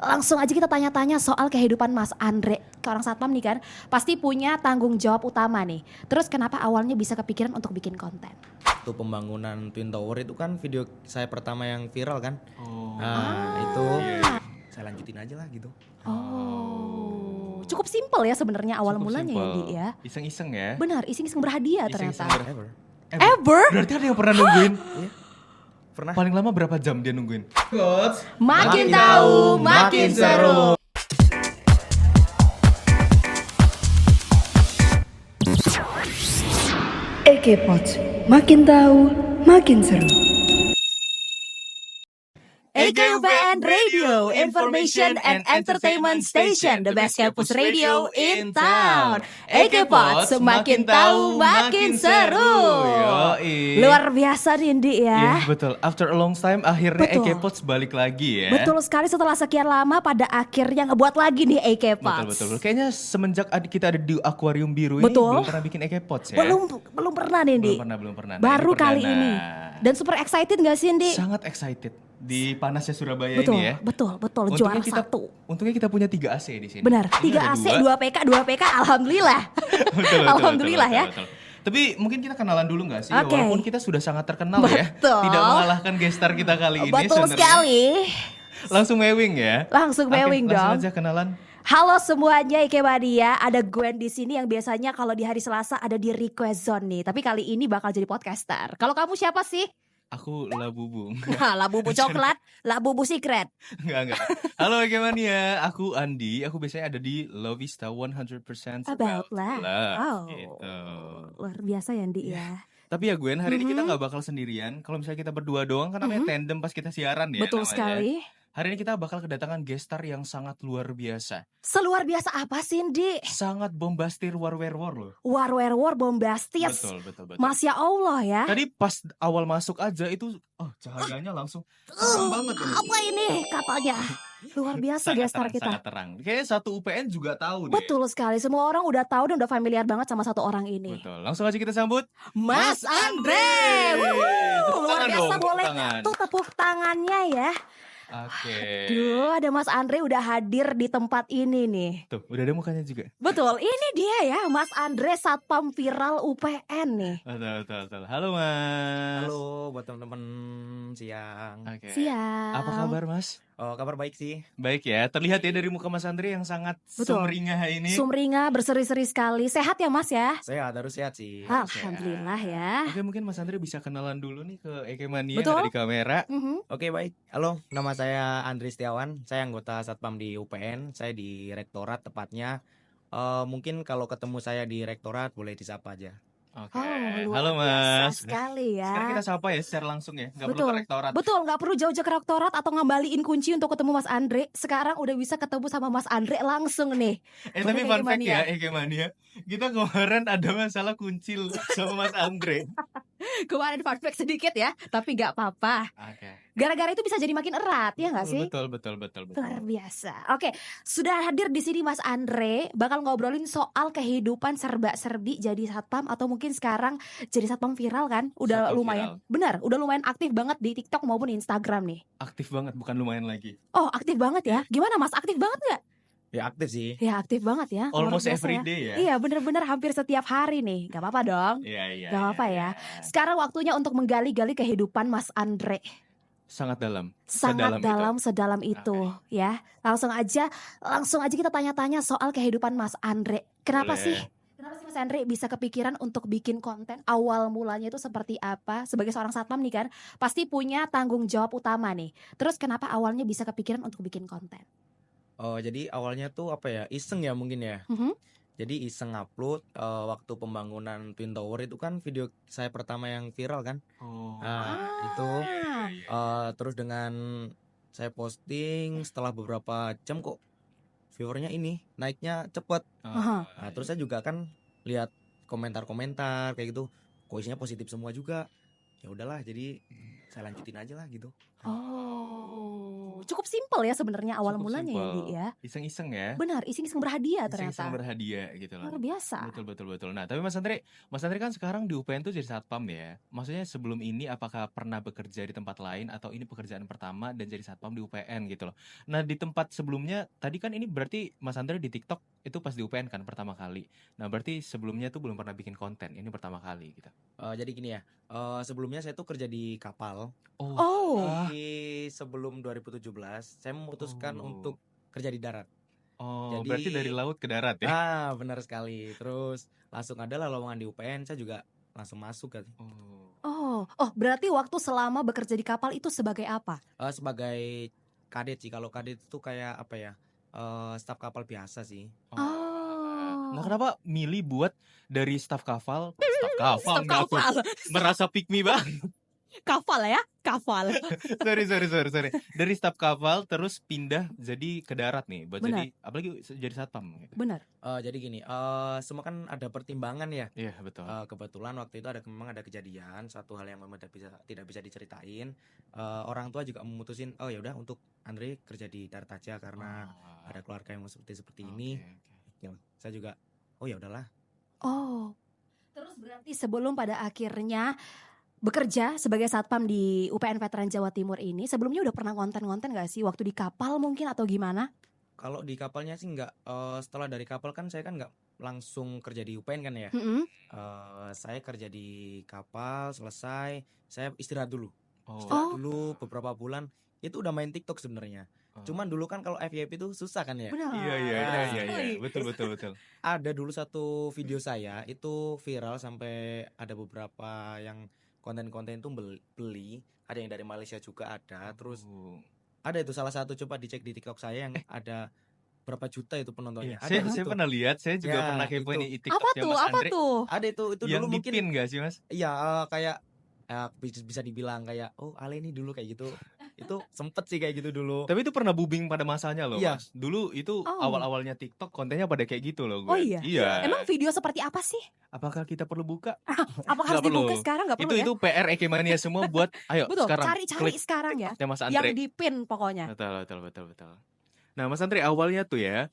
Langsung aja kita tanya-tanya soal kehidupan Mas Andre. Seorang satpam nih kan, pasti punya tanggung jawab utama nih. Terus kenapa awalnya bisa kepikiran untuk bikin konten? Waktu pembangunan Twin Tower itu kan video saya pertama yang viral kan. Oh. Itu Iya. saya lanjutin aja lah gitu. Cukup simpel ya sebenarnya awal Cukup mulanya ya, simpel. Di ya. Iseng-iseng ya. Benar, iseng-iseng berhadiah Iseng-iseng ternyata. Ever. Ever? Berarti ada yang pernah nungguin? Iya. Pernah. Paling lama berapa jam dia nungguin? Makin tahu, makin seru. Pods, makin tahu, makin seru. EKUPN Radio, Information and Entertainment Station, the best campus radio in town. EKPods, semakin tahu, makin seru. Yoi. Luar biasa nih, Indi ya. Iya betul, after a long time akhirnya Betul. EKPods balik lagi ya. Betul sekali, setelah sekian lama pada akhirnya ngebuat lagi nih EKPods. Betul. Kayaknya semenjak kita ada di akuarium biru ini Betul. belum pernah bikin EKPods ya. Belum pernah nih, Indi. Belum pernah. Nah, Baru ini kali perdana. ini. Dan super excited gak sih, Indi? Sangat excited di panasnya Surabaya Betul, ini ya. betul. Juara satu. Untungnya kita punya 3 AC di sini. Benar, Ini 3 ada AC, dua. 2 PK, alhamdulillah. Betul, Alhamdulillah ya. betul. Tapi mungkin kita kenalan dulu gak sih? Oke. Walaupun kita sudah sangat terkenal ya. Betul. Tidak mengalahkan gestar kita kali ini Betul sebenarnya. sekali. Langsung mewing ya. Langsung Oke, mewing dong. Langsung aja kenalan. Halo semuanya, Ikemania. Ada Gwen di sini yang biasanya kalau di hari Selasa ada di request zone nih. Tapi kali ini bakal jadi podcaster. Kalau kamu siapa sih? Aku Labubung. Nah, lah bubu coklat, lah bubu secret. Enggak. Halo gimana? Aku Andi. Aku biasanya ada di Lovista 100% About love. Oh. Gitu. Luar biasa ya, Ndi ya. Tapi ya Gwen, hari ini kita nggak bakal sendirian. Kalau misalnya kita berdua doang kan namanya tandem pas kita siaran ya. Betul namanya. sekali. Hari ini kita bakal kedatangan gestar yang sangat luar biasa. Seluar biasa apa sih, Ndi? Sangat bombastir war loh. War bombastis. Betul. Masya Allah ya. Tadi pas awal masuk aja itu cahayanya langsung terang banget ini. Apa ini kapalnya? Luar biasa gestar kita. Sangat terang. Kayaknya satu UPN juga tahu deh. Betul sekali, semua orang udah tahu dan udah familiar banget sama satu orang ini. Betul. Langsung aja kita sambut Mas Andre. Tepuk Luar tangan biasa, dong, tepuk boleh tangan. tuh tepuk tangannya ya. Oke. Duh, ada Mas Andre udah hadir di tempat ini nih. Tuh, udah ada mukanya juga. Betul, ini dia ya Mas Andre Satpam Viral UPN nih. Betul. Halo Mas. Halo buat teman-teman siang. Oke. Siap. Apa kabar Mas? Oh, kabar baik sih. Baik ya, terlihat ya dari muka Mas Andre yang sangat Betul. sumringah ini. Sumringah, berseri-seri sekali. Sehat ya Mas ya? Sehat, harus sehat sih. Alhamdulillah ya. Oke, mungkin Mas Andre bisa kenalan dulu nih ke Ekemania Betul. yang ada di kamera. Oke, baik. Halo, nama saya Andri Setiawan. Saya anggota Satpam di UPN. Saya di Rektorat tepatnya. Mungkin kalau ketemu saya di Rektorat boleh disapa aja. Oke. Oh, luar Halo biasa Mas. sekali ya. Sekarang kita sapa ya secara langsung ya, nggak perlu Betul. ke rektorat. Betul, nggak perlu jauh-jauh ke rektorat atau ngembaliin kunci untuk ketemu Mas Andre. Sekarang udah bisa ketemu sama Mas Andre langsung nih. Tapi Boleh fun fact Ekemania. ya, Ekemania, kita kemarin ada masalah kuncil sama Mas Andre. Kemarin fun fact sedikit ya, tapi nggak apa-apa. Oke. Gara-gara itu bisa jadi makin erat, ya nggak sih? Betul. Luar biasa. Oke, sudah hadir di sini Mas Andre, bakal ngobrolin soal kehidupan serba-serbi jadi satpam atau mungkin sekarang jadi satpam viral kan? Udah Satpam lumayan, benar, udah lumayan aktif banget di TikTok maupun Instagram nih. Aktif banget, bukan lumayan lagi. Oh, aktif banget ya? Gimana Mas? Aktif banget nggak? Ya aktif sih. Ya aktif banget ya. luar Almost biasa every ya. day ya. Iya, bener-bener hampir setiap hari nih. Gak apa-apa dong. Iya. Gak apa-apa ya. Sekarang waktunya untuk menggali-gali kehidupan Mas Andre. Sangat dalam. Sangat dalam, sedalam itu ya. Langsung aja kita tanya-tanya soal kehidupan Mas Andre. Kenapa Boleh. sih Mas Andre bisa kepikiran untuk bikin konten? Awal mulanya itu seperti apa? Sebagai seorang satpam nih kan, pasti punya tanggung jawab utama nih. Terus kenapa awalnya bisa kepikiran untuk bikin konten? Oh, jadi awalnya tuh apa ya? Iseng ya mungkin ya. Jadi iseng upload waktu pembangunan Twin Tower itu kan video saya pertama yang viral kan. Oh. Itu terus dengan saya posting setelah beberapa jam kok viewernya ini naiknya cepet. Aha. Nah, terus saya juga kan lihat komentar-komentar kayak gitu, kok isinya positif semua juga. Ya udahlah, jadi saya lanjutin aja lah gitu. Oh, cukup simpel ya sebenarnya awal Cukup mulanya ya, simpel. Di ya. Iseng-iseng ya. Benar, iseng-iseng berhadiah Iseng-iseng ternyata. berhadiah gitu loh. Luar biasa. Betul betul betul. Nah, tapi Mas Andre kan sekarang di UPN tuh jadi satpam ya. Maksudnya sebelum ini apakah pernah bekerja di tempat lain atau ini pekerjaan pertama dan jadi satpam di UPN gitu loh. Nah, di tempat sebelumnya tadi kan ini berarti Mas Andre di TikTok itu pas di UPN kan pertama kali. Nah, berarti sebelumnya tuh belum pernah bikin konten. Ini pertama kali gitu. Jadi gini ya, sebelumnya saya tuh kerja di kapal. Oh, Di sebelum 2017 saya memutuskan Oh. untuk kerja di darat. Oh, Jadi- berarti dari laut ke darat ya. Benar sekali. Terus langsung adalah lowongan di UPN, saya juga langsung masuk kan. berarti waktu selama bekerja di kapal itu sebagai apa? Sebagai kadet sih. Kalau kadet itu kayak apa ya? Staf kapal biasa sih. Nah, kenapa milih buat dari staf kapal enggak aku merasa pick me banget. Kapal ya, kapal. sorry. Dari staf kapal terus pindah jadi ke darat nih buat Benar. jadi apalagi jadi satpam gitu. Benar. Jadi gini, semua kan ada pertimbangan ya. Iya, betul. Kebetulan waktu itu memang ada kejadian, satu hal yang memang tidak bisa diceritain. Orang tua juga memutusin, oh ya udah untuk Andre kerja di darat aja karena ada keluarga yang seperti ini. Ya, saya juga, oh ya udahlah. Oh. Terus berarti sebelum pada akhirnya bekerja sebagai satpam di UPN Veteran Jawa Timur ini, sebelumnya udah pernah konten-konten gak sih? Waktu di kapal mungkin atau gimana? Kalau di kapalnya sih nggak. Setelah dari kapal kan saya kan nggak langsung kerja di UPN kan ya. Mm-mm. Saya kerja di kapal selesai, saya istirahat dulu. Oh. Istirahat dulu beberapa bulan. Itu udah main TikTok sebenarnya. Cuman dulu kan kalau FYP itu susah kan ya. Benar. Iya. Betul. Ada dulu satu video saya itu viral sampai ada beberapa yang konten-konten itu beli, ada yang dari Malaysia juga ada. Terus ada itu salah satu, coba dicek di TikTok saya yang ada berapa juta itu penontonnya. Iya, Ada saya itu. pernah lihat, saya juga Ya, pernah kepoin itu. TikToknya Apa tuh? Mas Apa Andre. tuh? Ada itu Yang dulu mungkin dipin gak sih Mas? iya, kayak bisa dibilang kayak Ale ini dulu kayak gitu. Itu sempet sih kayak gitu dulu. Tapi itu pernah booming pada masanya loh Iya. Mas. Dulu itu Oh. awal-awalnya TikTok kontennya pada kayak gitu loh gue. Oh iya? Iya. Emang video seperti apa sih? Apakah kita perlu buka? Apa harus Nggak perlu. dibuka sekarang? Gak perlu Itu ya? PR Ekemania semua buat ayo Betul, sekarang cari-cari klik sekarang ya. TikToknya Mas Yang Andre. di pin pokoknya. Betul. Nah, Mas Andre awalnya tuh ya,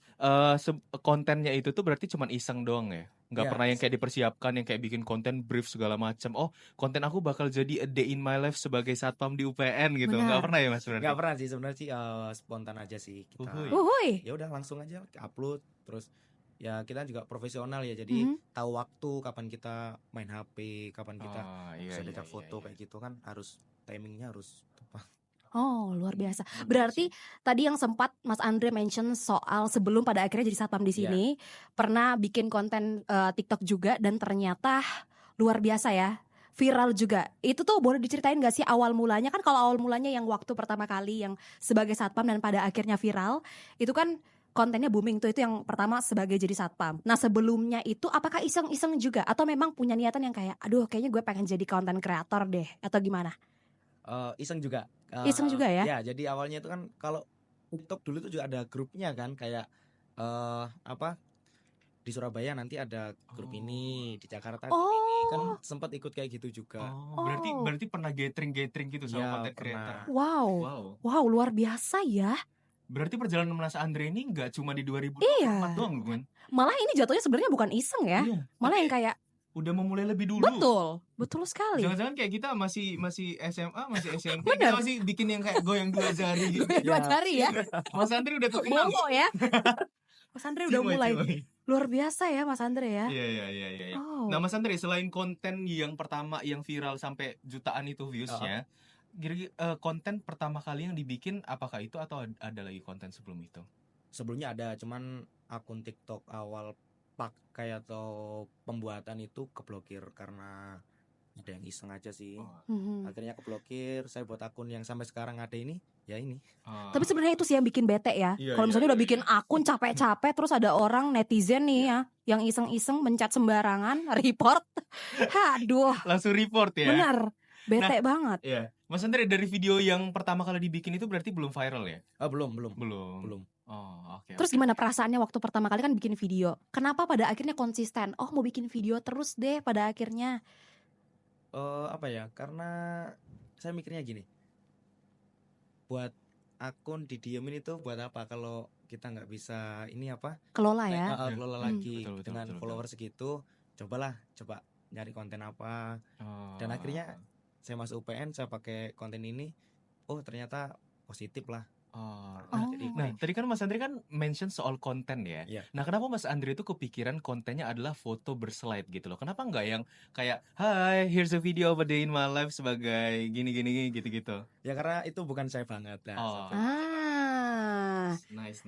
kontennya itu tuh berarti cuman iseng doang ya? Nggak Ya. pernah yang kayak dipersiapkan, yang kayak bikin konten brief segala macam. Oh, konten aku bakal jadi a day in my life sebagai satpam di UPN gitu. Benar. Nggak pernah ya Mas berarti? Nggak pernah sih sebenarnya sih, spontan aja sih kita. Uhuy. Uhuy. Ya udah langsung aja upload. Terus ya kita juga profesional ya, jadi tahu waktu kapan kita main HP, kapan kita bisa dekat foto kayak gitu kan, harus timingnya harus tepat. Oh, luar biasa. Berarti tadi yang sempat Mas Andre mention soal sebelum pada akhirnya jadi satpam di sini, pernah bikin konten TikTok juga dan ternyata luar biasa ya. Viral juga. Itu tuh boleh diceritain gak sih awal mulanya? Kan kalau awal mulanya yang waktu pertama kali yang sebagai satpam dan pada akhirnya viral, itu kan kontennya booming tuh, itu yang pertama sebagai jadi satpam. Nah, sebelumnya itu apakah iseng-iseng juga atau memang punya niatan yang kayak aduh kayaknya gue pengen jadi konten kreator deh atau gimana? Iseng juga. Iseng juga ya? Ya, jadi awalnya itu kan kalau TikTok dulu tuh juga ada grupnya kan, kayak di Surabaya nanti ada grup ini, di Jakarta grup ini, kan sempat ikut kayak gitu juga. Oh, berarti pernah gathering gitu sama Iya, konten pernah. creator. Wow, luar biasa ya. Berarti perjalanan Mas Andre ini nggak cuma di 2024 Iya. doang kan? Malah ini jatuhnya sebenarnya bukan iseng ya. Iya. Malah Tapi yang kayak udah memulai lebih dulu. betul sekali. Jangan-jangan kayak kita masih SMA, masih SMP, Bener. kita masih bikin yang kayak goyang dua jari gitu. Dua jari ya. Mas Andre udah terkenal. Bobo ya. Mas Andre udah Cimoy, mulai. Cimoy. Luar biasa ya Mas Andre ya. Iya. Oh. Nah Mas Andre, selain konten yang pertama yang viral sampai jutaan itu viewsnya, konten pertama kali yang dibikin apakah itu atau ada lagi konten sebelum itu? Sebelumnya ada, cuman akun TikTok awal pakai atau pembuatan itu keblokir karena ada yang iseng aja sih. Akhirnya keblokir, saya buat akun yang sampai sekarang ada ini, ya ini. Tapi sebenarnya itu sih yang bikin bete ya. Iya, Kalau misalnya iya, udah bikin akun capek-capek terus ada orang netizen nih ya yang iseng-iseng mencet sembarangan, report. Aduh, Langsung report ya. benar. Bete banget. Iya. Mas Andre, dari video yang pertama kali dibikin itu berarti belum viral ya? Belum. Belum. Oh, oke. Terus gimana perasaannya waktu pertama kali kan bikin video? Kenapa pada akhirnya konsisten? Oh, mau bikin video terus deh pada akhirnya. Karena saya mikirnya gini, buat akun didiemin itu buat apa kalau kita nggak bisa ini apa Kelola ya. Ya. kelola Hmm. lagi Betul, betul, dengan betul, betul. follower segitu. Coba nyari konten apa, dan Oh. akhirnya saya masuk UPN, saya pakai konten ini, oh ternyata positif lah. Oh. Oh. Jadi Nah, tadi kan Mas Andri kan mention soal konten ya. Iya. Nah, kenapa Mas Andri itu kepikiran kontennya adalah foto berslide gitu loh? Kenapa nggak yang kayak, "Hi, here's a video of a day in my life" sebagai gini-gini gitu-gitu? ya karena itu bukan saya banget. Nah, Oh. satu. Ah. Nice.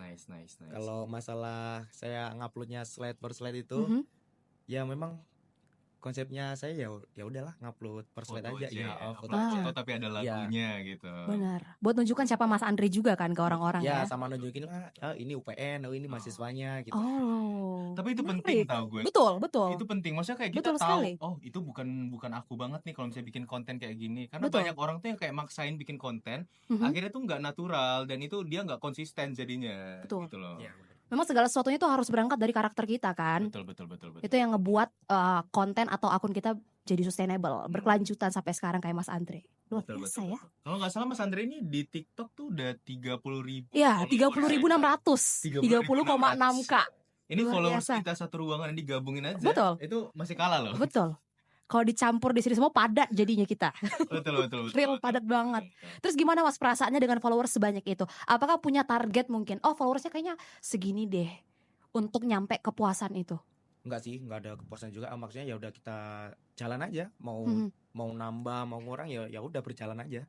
Kalau masalah saya nguploadnya slide per slide itu, Mhm. ya memang konsepnya saya ya udahlah ngupload per slide Foto aja. aja Ya, ya, foto upload aja. foto tapi ada Ya. lagunya gitu. Benar. Buat nunjukkan siapa Mas Andre juga kan ke orang-orang Ya ya. sama nunjukin lah, ini UPN, ini mahasiswanya gitu. Oh. Tapi itu menarik. penting tau gue. Betul, betul. Itu penting. Maksudnya kayak kita Betul tahu, sekali. oh itu bukan aku banget nih kalau misalnya bikin konten kayak gini. Karena Betul. banyak orang tuh yang kayak maksain bikin konten, Mhm. akhirnya tuh nggak natural dan itu dia nggak konsisten jadinya. Betul. Gitu loh. Ya, Memang segala sesuatunya itu harus berangkat dari karakter kita kan. Betul. Itu yang ngebuat konten atau akun kita jadi sustainable, berkelanjutan sampai sekarang kayak Mas Andre. Luar Betul, biasa ya. Kalau nggak salah Mas Andre ini di TikTok tuh udah 30.000. Iya, 30.600, 30,6K. Ini Luar followers biasa. kita satu ruangan yang digabungin aja. Betul. Itu masih kalah loh. Betul. Kalau dicampur di sini semua padat jadinya kita. Betul. Real padat banget. Terus gimana Mas perasaannya dengan followers sebanyak itu? Apakah punya target mungkin? Oh, followersnya kayaknya segini deh untuk nyampe kepuasan itu. enggak sih, enggak ada kepuasan juga. Maksudnya ya udah kita jalan aja, mau Mhm. mau nambah, mau ngurang ya udah berjalan aja.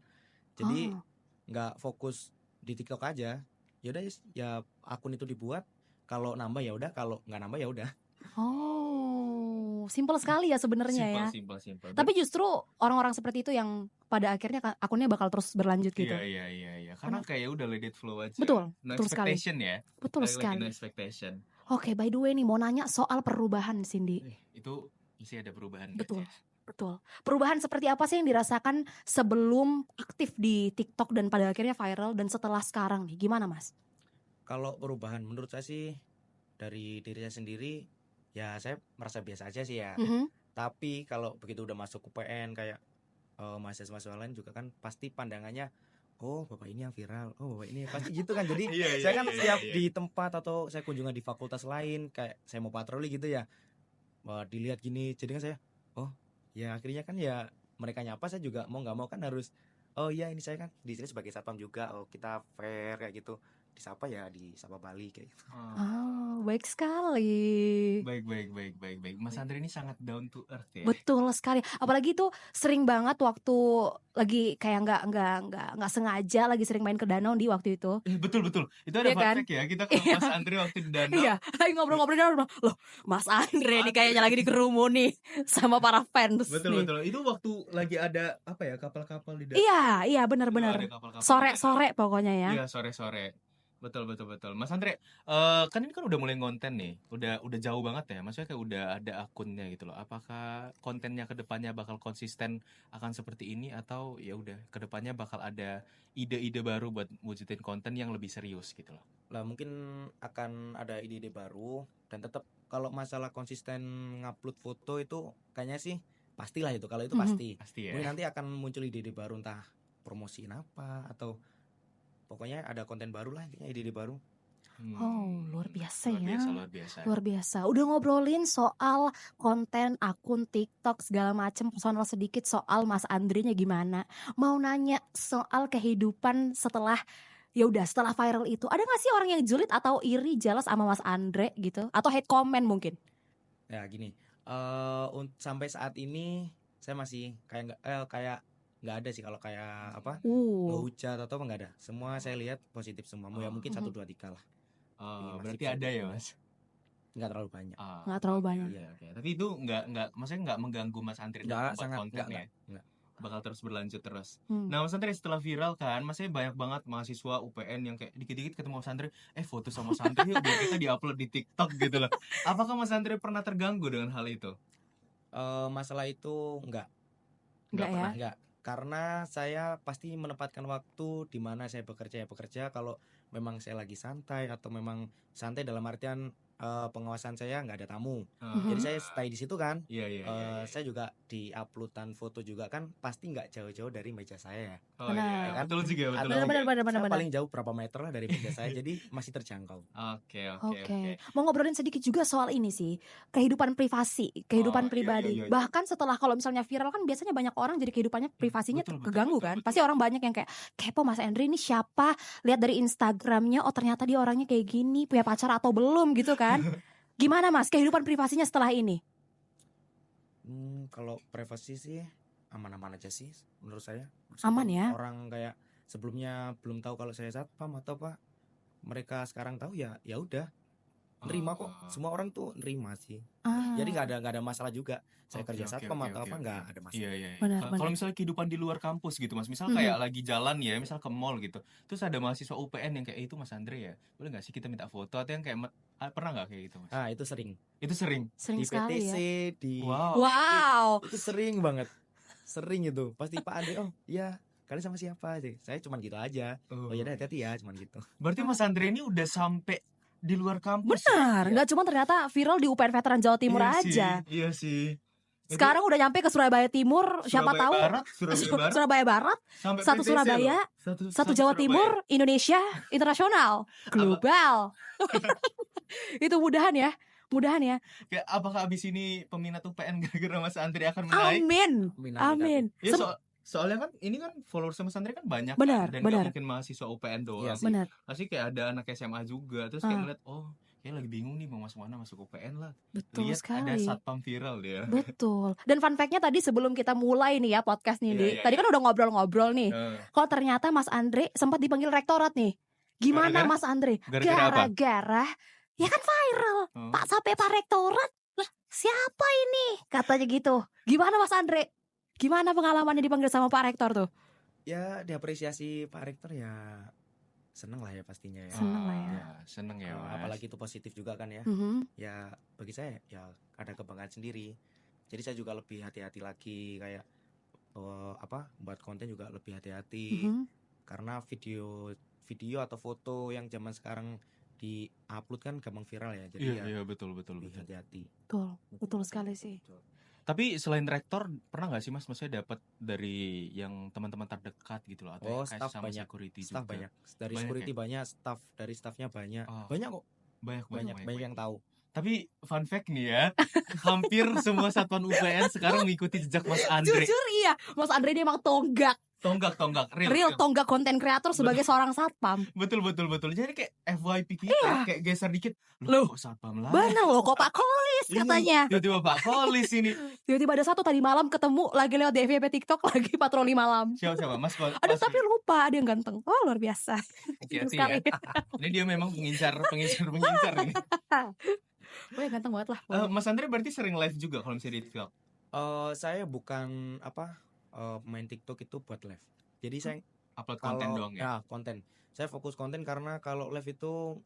Jadi Oh. nggak fokus di TikTok aja. Ya udah ya akun itu dibuat, kalau nambah ya udah, kalau nggak nambah ya udah. Oh, simpel sekali ya sebenarnya ya. Simpel. Tapi justru orang-orang seperti itu yang pada akhirnya akunnya bakal terus berlanjut gitu. Iya. Karena kayak udah let it flow aja. Betul, No betul sekali. expectation ya. Betul Balik lagi, sekali. no expectation. Oke, by the way nih mau nanya soal perubahan Cindy. Itu mesti ada perubahan. Betul. Betul. Perubahan seperti apa sih yang dirasakan sebelum aktif di TikTok dan pada akhirnya viral dan setelah sekarang nih? Gimana, Mas? Kalau perubahan menurut saya sih dari diri saya sendiri, ya saya merasa biasa aja sih ya. Mhm. Tapi kalau begitu udah masuk UPN kayak mahasiswa lain juga kan pasti pandangannya, oh bapak ini yang viral, oh bapak ini pasti gitu kan. Jadi Iya, saya kan setiap di tempat atau saya kunjungan di fakultas lain, kayak saya mau patroli gitu ya, dilihat gini, jadi kan saya, oh ya akhirnya kan ya mereka nyapa, saya juga mau nggak mau kan harus, oh iya ini saya kan di sini sebagai satpam juga, oh kita fair kayak gitu, disapa ya disapa balik kayak gitu. Oh, baik sekali. Baik. Mas Andre ini sangat down to earth ya. Betul sekali. Apalagi tuh sering banget waktu lagi kayak nggak sengaja lagi sering main ke danau di waktu itu. Betul. Itu ada Iya fun kan? fact ya. Kita kalau Mas Andre waktu di danau. Iya, lagi ngobrol-ngobrol di danau, loh Mas Andre nih kayaknya lagi dikerumuni sama para fans nih. Betul. Itu waktu lagi ada apa ya, kapal-kapal di danau. Iya benar-benar. Ada kapal-kapal. Sore-sore pokoknya ya. Iya, sore-sore. Betul. Mas Andre, kan ini kan udah mulai konten nih, udah jauh banget ya, maksudnya kayak udah ada akunnya gitu loh. Apakah kontennya ke depannya bakal konsisten akan seperti ini atau ya udah ke depannya bakal ada ide-ide baru buat wujudin konten yang lebih serius gitu loh? Lah mungkin akan ada ide-ide baru, dan tetap kalau masalah konsisten ngupload foto itu kayaknya sih pastilah itu, kalau itu pasti. Pasti ya. Mungkin nanti akan muncul ide-ide baru, entah promosiin apa atau pokoknya ada konten baru lah, intinya ide-ide baru. Oh, luar biasa ya. Luar biasa. Luar biasa. Udah ngobrolin soal konten akun TikTok segala macem, personal sedikit soal Mas Andre-nya gimana. Mau nanya soal kehidupan setelah setelah viral itu. Ada gak sih orang yang julid atau iri, jealous sama Mas Andre gitu? Atau hate comment mungkin? Ya gini, sampai saat ini saya masih kayak nggak ada sih kalau kayak apa ngehujat atau apa, nggak ada. Semua saya lihat positif semua. Ya mungkin 1, 2, 3 lah. Berarti ada ya Mas? Nggak terlalu banyak. Nggak terlalu banyak. Iya. Tapi itu nggak maksudnya nggak mengganggu Mas Andre Nggak, buat sangat konten ya? nggak. Bakal terus berlanjut terus. Hmm. Nah Mas Andre setelah viral kan, masih banyak banget mahasiswa UPN yang kayak dikit-dikit ketemu Mas Andre, foto sama Mas Andre yuk biar kita diupload di TikTok gitu loh. Apakah Mas Andre pernah terganggu dengan hal itu? Masalah itu nggak Nggak ya? pernah, nggak. Karena saya pasti menempatkan waktu di mana saya bekerja. Kalau memang saya lagi santai atau memang santai dalam artian pengawasan saya nggak ada tamu. Oh, Jadi saya stay di situ kan. iya iya iya. Iya. Saya juga di uploadan foto juga kan pasti nggak jauh-jauh dari meja saya ya. Oh Benar. iya, kan? betul juga, betul Atau juga. saya Benar. paling jauh berapa meter lah dari meja saya, jadi masih terjangkau. Oke, oke, oke. Oke, mau ngobrolin sedikit juga soal ini sih, kehidupan privasi, kehidupan Oh, iya, pribadi. iya, iya. Bahkan setelah kalau misalnya viral kan biasanya banyak orang jadi kehidupannya privasinya betul, betul, keganggu betul, kan. betul. Pasti orang banyak yang kayak kepo Mas Andre ini siapa? Lihat dari Instagramnya, oh ternyata dia orangnya kayak gini, punya pacar atau belum gitu kan? Gimana Mas kehidupan privasinya setelah ini? Kalau privasi sih aman-aman aja sih menurut saya. Aman Meskipun ya? Orang kayak sebelumnya belum tahu kalau saya satpam atau apa, mereka sekarang tahu ya udah nerima kok. Semua orang tuh nerima sih. Ah, Jadi nggak ada masalah juga. Saya Oke, kerja oke, satpam oke, atau oke, apa oke. nggak ada masalah. Iya, iya, iya. Benar, Kalau benar. misalnya kehidupan di luar kampus gitu Mas, misal Mhm. kayak lagi jalan ya, misal ke mall gitu, terus ada mahasiswa UPN yang kayak itu Mas Andre ya, boleh nggak sih kita minta foto atau yang kayak pernah nggak kayak gitu Mas? Ah itu sering. Itu sering. Sering Di sekali PTC, ya. di Wow. Wow. itu sering banget. Sering itu. Pasti Pak Andre, oh iya kalian sama siapa sih? Saya cuman gitu aja. Oh ya hati-hati ya, cuman gitu. Berarti Mas Andre ini udah sampai di luar kampus. ya? Benar, nggak cuma ternyata viral di UPN Veteran Jawa Timur Iya aja. Sih, iya sih. Itu Sekarang udah nyampe ke Surabaya Timur, siapa Surabaya tahu Barat, Surabaya Barat, Surabaya Barat, sampai satu PTC Surabaya, loh. satu Jawa Surabaya. Timur, Indonesia, internasional, global. Itu mudahan ya. Kayak apakah abis ini peminat UPN gara-gara Mas Andre akan menaik? Amin. Amin. Ya soalnya kan ini kan followers Mas Andre kan banyak Benar, kan, dan benar. gak mungkin mahasiswa UPN doang. Iya sih. Benar. Pasti kayak ada anak SMA juga, terus kayak ngeliat, oh kayak lagi bingung nih mau masuk mana, masuk UPN lah. Betul Lihat ada sekali. satpam viral dia. Betul. Dan fun fact-nya tadi sebelum kita mulai nih ya podcast nih, Iya, Di. iya, Tadi iya. kan udah ngobrol-ngobrol nih. Eh, Kalau ternyata Mas Andre sempat dipanggil rektorat nih. Gimana Gara-gara? Mas Andre? Gara-gara apa? Gara-gara ya kan viral. Oh. Pak sampai Pak rektorat. Lah, siapa ini? Katanya gitu. Gimana Mas Andre? Gimana pengalamannya dipanggil sama Pak Rektor tuh? Ya diapresiasi Pak Rektor ya seneng lah ya pastinya ya. Seneng lah ya. Seneng ya Mas. Apalagi itu positif juga kan ya. Mhm. Ya bagi saya ya ada kebanggaan sendiri. Jadi saya juga lebih hati-hati lagi kayak buat konten juga lebih hati-hati. Mhm. Karena video atau foto yang zaman sekarang di-upload kan gampang viral ya. Jadi Iya, ya iya betul betul lebih betul. hati-hati. Betul sekali sih. Tapi selain rektor pernah nggak sih Mas, maksudnya dapat dari yang teman-teman terdekat gitu loh, atau Oh, yang kayak staff sama banyak. security Staff juga? banyak. Dari Banyak security ya? banyak, dari staffnya banyak. Oh. Banyak kok. Banyak. Banyak yang tahu. Tapi fun fact nih ya, hampir semua satuan UPN sekarang mengikuti jejak Mas Andre. Jujur iya, Mas Andre dia emang tonggak. Tonggak, Real tonggak konten kreator sebagai seorang satpam. Betul. Jadi kayak FYP kita Iya. kayak geser dikit. Loh, Kok satpam lah? Bener loh kok Pak Kolis Iya, katanya. Tiba-tiba Pak Kolis ini. Tiba-tiba ada satu tadi malam ketemu lagi lewat di FYP TikTok lagi patroli malam. Siapa Mas? Aduh tapi lupa dia yang ganteng. Oh luar biasa. Hati-hati sekali. ya. Ini dia memang pengincar ini. Oh ya ganteng banget lah. Mas Andre berarti sering live juga kalau misalnya di TikTok. Saya bukan main TikTok itu buat live. Jadi saya Upload konten doang ya. konten. Saya fokus konten karena kalau live itu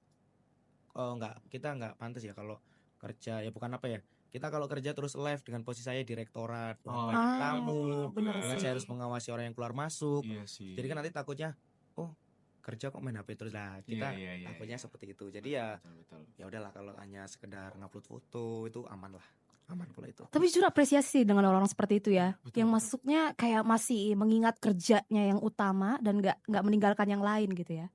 kita nggak pantas ya kalau kerja ya, bukan apa ya. Kita kalau kerja terus live dengan posisi saya direktorat, Oh, banyak Ah, tamu, bener dengan sih. saya harus mengawasi orang yang keluar masuk. Iya sih. Jadi kan nanti takutnya, oh kerja kok main HP terus lah. Kita Iya. takutnya seperti itu. Jadi ya Betul. ya udahlah kalau hanya sekedar ngupload foto itu aman lah. Aman kalau itu. Tapi jujur apresiasi dengan orang seperti itu ya, Betul, yang betul. masuknya kayak masih mengingat kerjanya yang utama dan nggak meninggalkan yang lain gitu ya.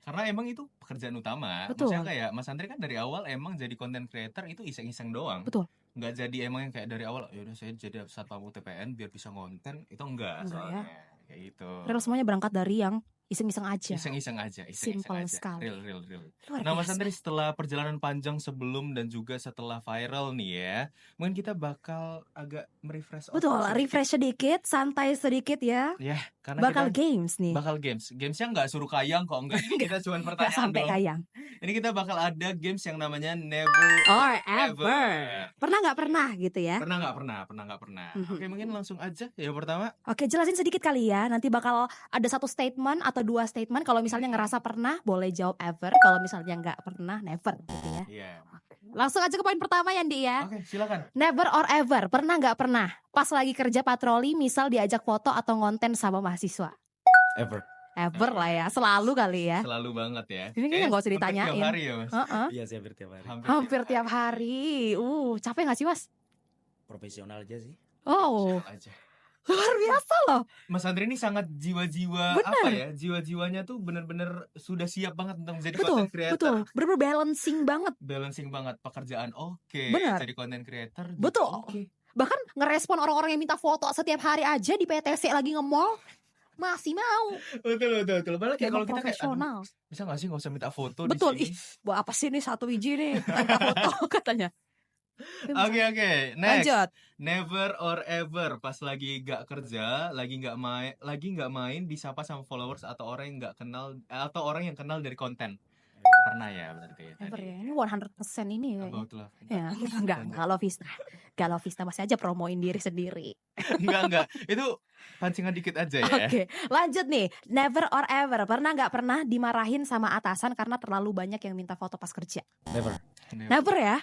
Karena emang itu pekerjaan utama. Betul. Maksudnya kayak Mas Andre kan dari awal emang jadi content creator itu iseng-iseng doang. Betul. Nggak jadi emang yang kayak dari awal yaudah saya jadi satpam UTPN biar bisa konten, itu enggak Enggak soalnya. Kayak gitu. Real semuanya berangkat dari yang iseng-iseng aja. Iseng-iseng aja. Simple sekali. Real. Luar Nah Mas biasa. Andre, setelah perjalanan panjang sebelum dan juga setelah viral nih ya, mungkin kita bakal agak merefresh Betul, otak sedikit. refresh sedikit, santai sedikit ya. Ya, karena Bakal kita games nih. bakal gamesnya nggak suruh kayang kok, enggak. Ini kita cuma Gak pertanyaan sampai doang. kayang. Ini kita bakal ada games yang namanya Never Or Ever. ever. Pernah nggak pernah gitu ya. Pernah nggak pernah. Mhm. Oke, mungkin langsung aja yang pertama. Oke, jelasin sedikit kali ya. Nanti bakal ada satu statement atau dua statement. Kalau misalnya ngerasa pernah, boleh jawab ever. Kalau misalnya nggak pernah, never gitu ya. Iya. Langsung aja ke poin pertama ya, Ndi ya. Oke, silakan. Never or ever, pernah nggak pernah? Pas lagi kerja patroli, misal diajak foto atau ngonten sama mahasiswa. Ever. Ever lah ya, selalu kali ya. Selalu banget ya. Ini kayaknya nggak usah hampir ditanyain. Tiap hari ya Mas. Heeh. Iya sih hampir tiap hari. Hampir tiap hari. Capek gak sih Mas? Profesional aja sih. Oh, Aja. luar biasa loh. Mas Andre ini sangat jiwa-jiwa Bener. apa ya? Jiwa-jiwanya tuh bener-bener sudah siap banget untuk menjadi Betul, content creator. betul. Bener-bener balancing banget. Balancing banget pekerjaan oke, Bener. jadi content creator juga Betul. oke. Bahkan ngerespon orang-orang yang minta foto setiap hari aja di PTC lagi nge-mall. Masih mau. Betul. Padahal kayak Emang kalau kita kayak aduh, profesional. bisa gak sih gak usah minta foto Betul. di Ih, sini? buat apa sih nih 1 biji nih? Minta foto katanya. Oke, next. Lanjut. Never or ever pas lagi gak kerja, lagi nggak main disapa sama followers atau orang yang nggak kenal atau orang yang kenal dari konten. Pernah ya berarti ya Ever tadi. ya. Ini 100% ini ya. About love. Ya, enggak Galovista. Galovista masih aja promoin diri sendiri. Enggak. Itu pancingan dikit aja ya. Oke, lanjut nih. Never or ever. Pernah nggak pernah dimarahin sama atasan karena terlalu banyak yang minta foto pas kerja? Never. Never ya?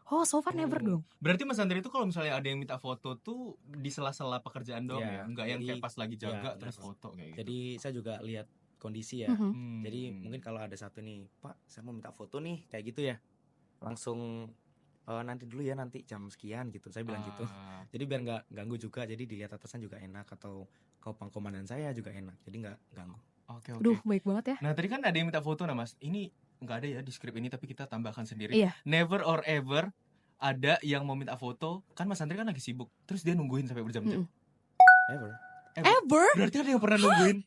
Oh, so far never Oh. dong. Berarti Mas Andri itu kalau misalnya ada yang minta foto tuh di sela-sela pekerjaan doang Ya, ya, enggak yang kayak jadi- pas lagi jaga ya, terus never. foto kayak gitu. Jadi saya juga lihat kondisi ya. Mhm. Jadi mungkin kalau ada satu nih, Pak, saya mau minta foto nih, kayak gitu ya. Langsung nanti dulu ya, nanti jam sekian gitu. Saya bilang gitu. Ah, Jadi biar nggak ganggu juga. Jadi dilihat atasan juga enak atau komandan saya juga enak. Jadi nggak ganggu. Oke. Aduh, baik banget ya. Nah, tadi kan ada yang minta foto nah Mas. Ini enggak ada ya di skrip ini tapi kita tambahkan sendiri. Iya. Never or ever ada yang mau minta foto, kan Mas Andri kan lagi sibuk. Terus dia nungguin sampai berjam-jam. Never. Ever? Berarti ada yang pernah nungguin.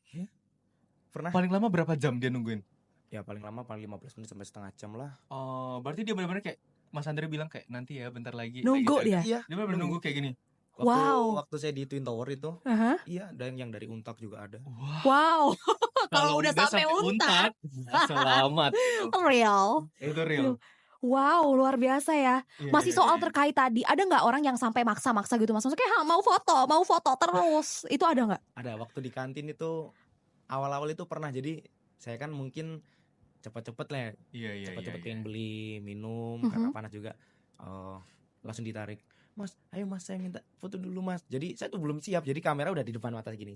Pernah? Paling lama berapa jam dia nungguin? Ya paling lama paling 15 menit sampai setengah jam lah. Oh, berarti dia benar-benar kayak Mas Andri bilang kayak nanti ya bentar lagi. Nunggu kayak gitu. dia. Iya. Dia benar-benar nunggu kayak gini. Waktu saya di Twin Tower itu, Aha. iya, dan yang dari Untak juga ada. Wah. Wow. Kalau udah sampai Untak, selamat. real. Itu real. Wow, luar biasa ya. Iya, Masih iya, soal iya. terkait tadi, ada nggak orang yang sampai maksa-maksa gitu mas? Maksudnya kayak mau foto terus. Itu ada nggak? Ada waktu di kantin itu awal-awal itu pernah, jadi saya kan mungkin cepet-cepet lah ya, Iya. cepet-cepet pengen beli minum Mhm. karena panas juga. Langsung ditarik, Mas, ayo Mas, saya minta foto dulu Mas. Jadi saya tuh belum siap, jadi kamera udah di depan mata gini.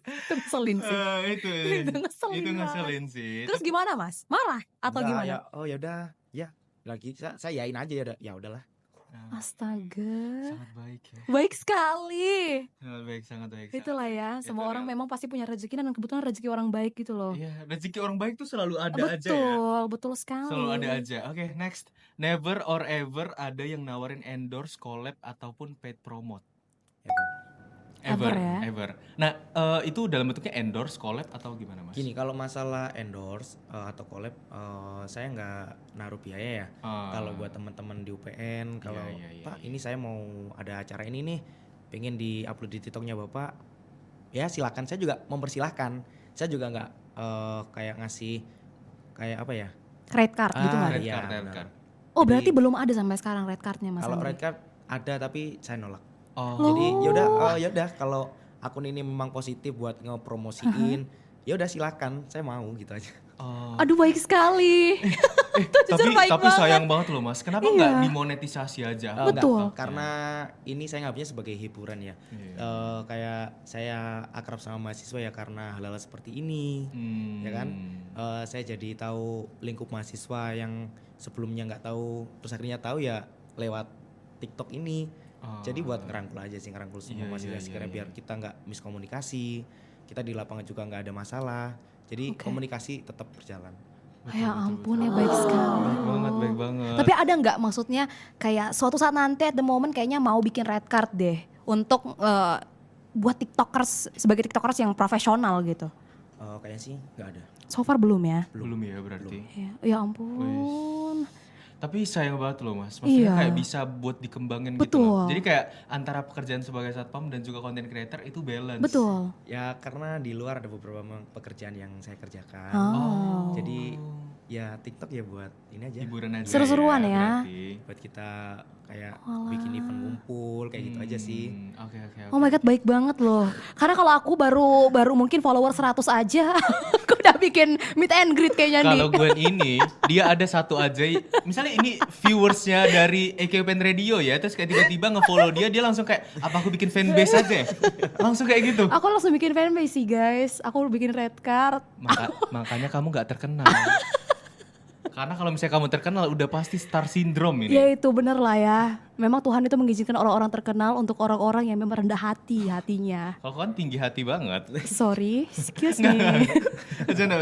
Itu ngeselin sih. Itu Itu ngeselin itu banget. ngeselin sih. Terus gimana mas? Marah atau Enggak, gimana? ya, oh ya udah, ya lagi saya yain aja ya udah, ya udahlah. Nah, Astaga, sangat baik ya. baik sekali. Sangat baik. Itulah ya, Itu semua orang real. memang pasti punya rezeki dan kebetulan rezeki orang baik gitu loh. Iya, rezeki orang baik tuh selalu ada aja ya. Betul, betul sekali. Selalu ada aja. Oke, next. Never or ever ada yang nawarin endorse, collab ataupun paid promote. Ever ya? Ever. Nah, itu dalam bentuknya endorse, collab atau gimana, Mas? Gini, kalau masalah endorse atau collab, saya nggak naruh biaya ya. Kalau buat teman-teman di UPN, kalau iya, Pak iya. ini saya mau ada acara ini nih, pengen di-upload di TikToknya Bapak, ya silakan. Saya juga mempersilahkan. Saya juga nggak kayak ngasih kayak apa ya? Red card gitu nggak? red iya, card, red benar. card. Oh berarti Jadi- belum ada sampai sekarang red cardnya mas Kalau Andri? red card ada tapi saya nolak. Oh. Jadi yaudah kalau akun ini memang positif buat ngepromosiin, ya udah silakan, saya mau gitu aja. Oh. Aduh baik sekali. jujur tapi baik banget. sayang banget loh, Mas. Kenapa Iya. nggak dimonetisasi aja? Betul. Karena ini saya ngambilnya sebagai hiburan ya. Iya. Kayak saya akrab sama mahasiswa ya karena hal-hal seperti ini. Ya kan? Saya jadi tahu lingkup mahasiswa yang sebelumnya nggak tahu, terus akhirnya tahu ya lewat TikTok ini. Oh. Jadi buat ngerangkul aja sih, ngerangkul semua Iya, mahasiswa iya, sekiranya iya. biar kita nggak miskomunikasi, kita di lapangan juga nggak ada masalah. Jadi Oke. komunikasi tetap berjalan. Ya ampun ya baik sekali. Baik banget. Tapi ada nggak maksudnya kayak suatu saat nanti at the moment kayaknya mau bikin red card deh untuk buat tiktokers sebagai tiktokers yang profesional gitu. Kayaknya sih nggak ada. So far belum ya? belum ya berarti. Ya ampun. Tapi sayang banget loh, Mas. Maksudnya Iya. kayak bisa buat dikembangin gitu Betul. loh. Jadi kayak antara pekerjaan sebagai satpam dan juga content creator itu balance. Betul. Ya karena di luar ada beberapa pekerjaan yang saya kerjakan. Oh. Jadi ya TikTok ya buat ini aja. Hiburan aja. Seru-seruan ya. berarti. Buat kita kayak Walah. bikin event ngumpul kayak gitu aja sih. Oke. Oh my god baik banget loh. Karena kalau aku baru mungkin follower 100 aja aku udah bikin meet and greet kayaknya nih. Kalau Gwen ini, dia ada satu aja, misalnya ini viewersnya dari EKPN Radio ya, terus kayak tiba-tiba nge-follow dia langsung kayak, apa aku bikin fanbase aja? Langsung kayak gitu. Aku langsung bikin fanbase sih guys. Aku bikin red card. Makanya kamu gak terkenal. Karena kalau misalnya kamu terkenal udah pasti star syndrome ini. Ya itu bener lah ya. Memang Tuhan itu mengizinkan orang-orang terkenal untuk orang-orang yang memang rendah hatinya. Kalau kan tinggi hati banget. Sorry, excuse me. Bercanda.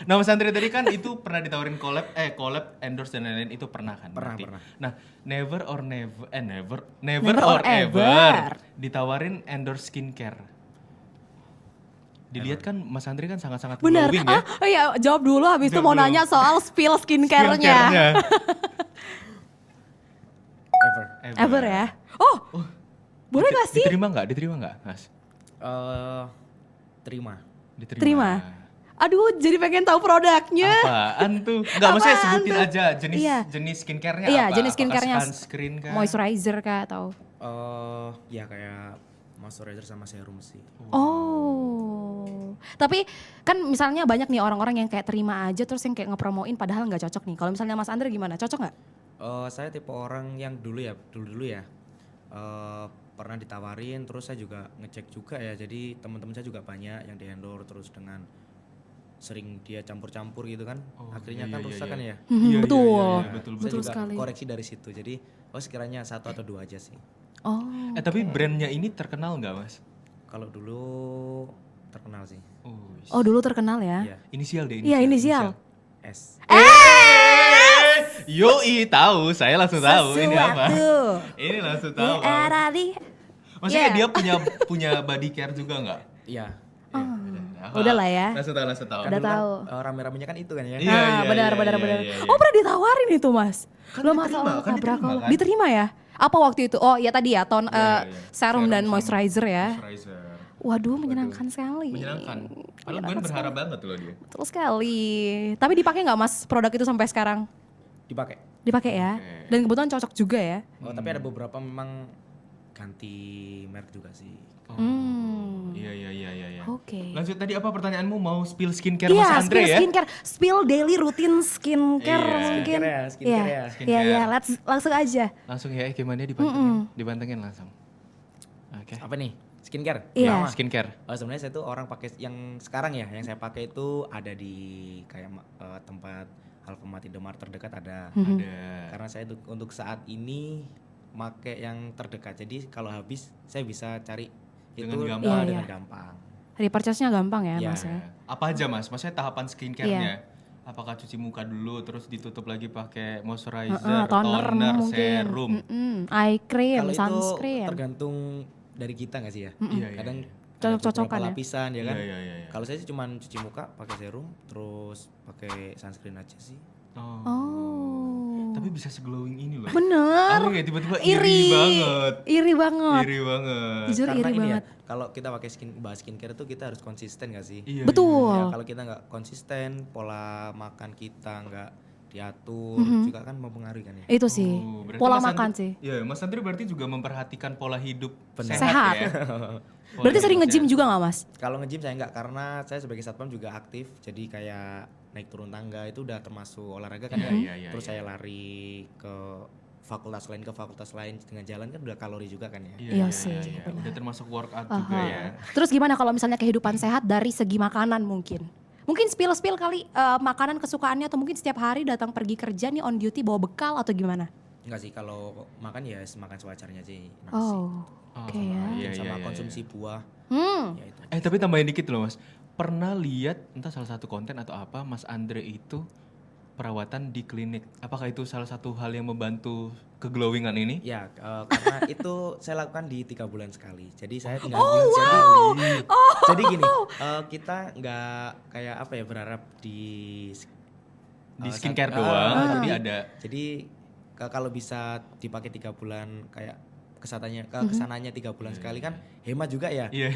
Nah Mas Andre tadi kan itu pernah ditawarin collab, endorse dan lain-lain itu pernah kan? Pernah. Nah never or Ever. ever ditawarin endorse skincare. Dilihat kan Mas Andre kan sangat-sangat Bener. glowing ya. Oh iya, jawab dulu habis itu mau Jawab dulu. nanya soal spill skincare-nya. Ever ya. Oh. Boleh gak sih? Diterima nggak, Mas? Terima. Terima. Aduh, jadi pengen tahu produknya. Apaan tuh? Enggak, maksudnya Apaan sebutin tuh? aja jenis Iya. jenis skincare-nya Iya, apa? jenis skincare-nya. Apakah sunscreen kah? Moisturizer kah atau? Ya kayak moisturizer sama serum sih. Oh. Tapi kan misalnya banyak nih orang-orang yang kayak terima aja terus yang kayak ngepromoin padahal nggak cocok nih. Kalau misalnya Mas Andre gimana? Cocok nggak? Saya tipe orang yang dulu ya, pernah ditawarin, terus saya juga ngecek juga ya. Jadi teman-teman saya juga banyak yang di-endorse terus dengan sering dia campur-campur gitu kan. Akhirnya kan rusak kan ya. Betul. Betul. Saya Betul juga sekali. koreksi dari situ. Jadi sekiranya 1 atau 2 aja sih. Oh. Tapi brandnya ini terkenal nggak, Mas? Kalau dulu terkenal sih. Oh, dulu terkenal ya. Iya. Inisial deh. Iya, inisial. S. Yoi, tahu. Saya langsung tahu ini apa. Sesuatu. Ini langsung tahu. Ya, era di. Maksudnya Iya. dia punya body care juga nggak? Iya. Udah lah ya. Langsung tahu. Udah Dulu kan, tahu. rame-ramenya kan itu kan ya. Iya, Nah, benar. iya. Oh, pernah ditawarin itu, Mas? Kan Lo diterima, masalah kan diterima, kan? Diterima ya? Apa waktu itu? Oh, ya tadi ya, Iya. serum dan sama moisturizer ya. Moisturizer. Waduh, menyenangkan sekali. Menyenangkan. Padahal gue berharap banget loh dia. Betul sekali. Tapi dipakai nggak Mas produk itu sampai sekarang? Dipakai. Dipakai ya. Oke. Dan kebetulan cocok juga ya. Tapi ada beberapa memang ganti merek juga sih. Iya. Oke. Lanjut tadi apa pertanyaanmu, mau spill skincare Iya, Mas Andre spill ya? skincare, spill daily routine skincare Iya. mungkin. Skincare ya. Iya, let's langsung aja. Langsung ya, gimana dibantengin langsung. Oke. Apa nih? Skincare? Iya. Pertama. Skincare. Sebenarnya saya tuh orang pakai yang sekarang ya, yang saya pakai itu ada di kayak tempat Alfamart, Indomaret terdekat ada. Ada. Karena saya untuk saat ini make yang terdekat. Jadi kalau habis saya bisa cari Dengan itu gampang. dengan Iya. gampang. Repurchase-nya gampang ya, Iya. Mas ya. Apa aja Mas? Maksudnya tahapan skincare-nya? Iya. Apakah cuci muka dulu terus ditutup lagi pakai moisturizer, Toner mungkin. serum? Eye cream, Kalau itu sunscreen. tergantung dari kita nggak sih ya? Iya. Kadang ada Cocok-cocokan beberapa ya? lapisan ya kan. Iya. Kalau saya sih cuma cuci muka pakai serum, terus pakai sunscreen aja sih. Oh. Tapi bisa seglowing ini loh. Bener. Aku kayak tiba-tiba iri banget. Iri banget. Iri banget. Jujur Karena iri ini banget. ya, kalau kita pakai bahas skincare itu kita harus konsisten gak sih? Iya. Betul. Ya, kalau kita nggak konsisten, pola makan kita nggak diatur juga kan mempengaruhi kan ya. Itu sih. Oh, berarti Pola Mas makan Andri- sih. Iya, Mas Andri berarti juga memperhatikan pola hidup Benar. Sehat. ya. Pola Berarti sering hidup nge-gym sehat. juga gak Mas? Kalau nge-gym saya nggak, karena saya sebagai satpam juga aktif, jadi kayak naik turun tangga itu udah termasuk olahraga kan ya. Iya, Terus saya lari ke fakultas lain dengan jalan kan udah kalori juga kan ya. Iya sih, benar. Udah termasuk workout juga ya. Terus gimana kalau misalnya kehidupan sehat dari segi makanan mungkin? Mungkin spill kali makanan kesukaannya atau mungkin setiap hari datang pergi kerja nih on duty bawa bekal atau gimana? Enggak sih, kalau makan ya makan sewajarnya sih. Nasi. Oke ya. Iya, sama iya, konsumsi buah. Ya itu. Tapi tambahin dikit loh Mas. Pernah lihat entah salah satu konten atau apa Mas Andre itu perawatan di klinik. Apakah itu salah satu hal yang membantu keglowingan ini? Ya, karena itu saya lakukan di 3 bulan sekali. Jadi saya tinggal jadi gini, kita nggak kayak apa ya berharap di Skincare doang, tapi ada. Jadi kalau bisa dipakai 3 bulan kayak kesananya 3 bulan sekali kan hemat juga ya. Iya.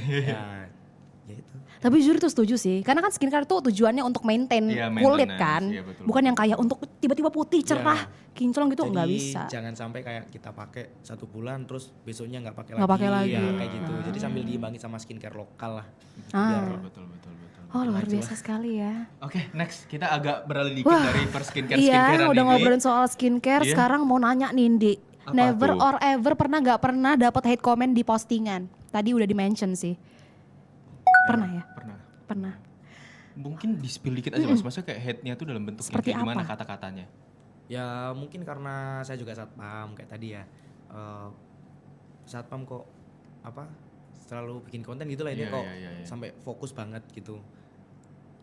Ya itu. Tapi jujur itu setuju sih, karena kan skincare itu tujuannya untuk maintain Iya, kulit maintenance. kan, Iya, betul, bukan yang kayak untuk tiba-tiba putih cerah, kinclong gitu Jadi nggak bisa. jangan sampai kayak kita pakai 1 bulan terus besoknya nggak pakai Nggak pakai lagi. ya kayak gitu. Jadi sambil diimbangi sama skincare lokal lah. Ah. Betul. Oh, luar maju biasa sekali ya. Oke, next kita agak beralih dikit Wah, dari per skincare Iya, udah ini. ngobrolin soal skincare, Iya. sekarang mau nanya nih, Ndi. Apa Never tuh? or ever nggak pernah dapat hate comment di postingan. Tadi udah di-mention sih. Pernah ya? Pernah. Pernah. Mungkin di-spill dikit aja Mas. Maksudnya kayak hate-nya tuh dalam bentuk yang Seperti kayak gimana apa? kata-katanya? Ya mungkin karena saya juga satpam kayak tadi ya. Satpam kok apa selalu bikin konten gitu lah ini Iya, kok iya, iya. sampai fokus banget gitu.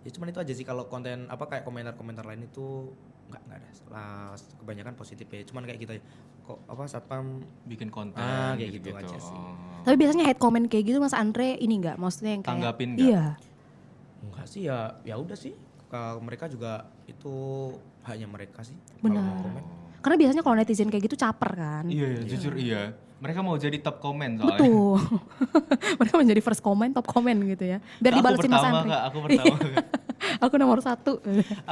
Ya cuman itu aja sih, kalau konten apa kayak komentar-komentar lain itu nggak ada lah, kebanyakan positif ya. Cuman kayak gitu ya, kok apa satpam Bikin konten kayak gitu aja sih. Oh. Tapi biasanya hate comment kayak gitu Mas Andre ini nggak? Maksudnya yang kayak Tanggapin nggak? Iya. Enggak sih, ya udah sih. Mereka juga itu haknya mereka sih. Benar. Kalau mau komen. Karena biasanya kalau netizen kayak gitu caper kan. Iya, jujur iya. Mereka mau jadi top komen soalnya. Betul. Mereka menjadi first comment, top comment gitu ya. Biar Aku dibalesin Mas pertama Andre. Kak, aku pertama Kak. Aku nomor 1.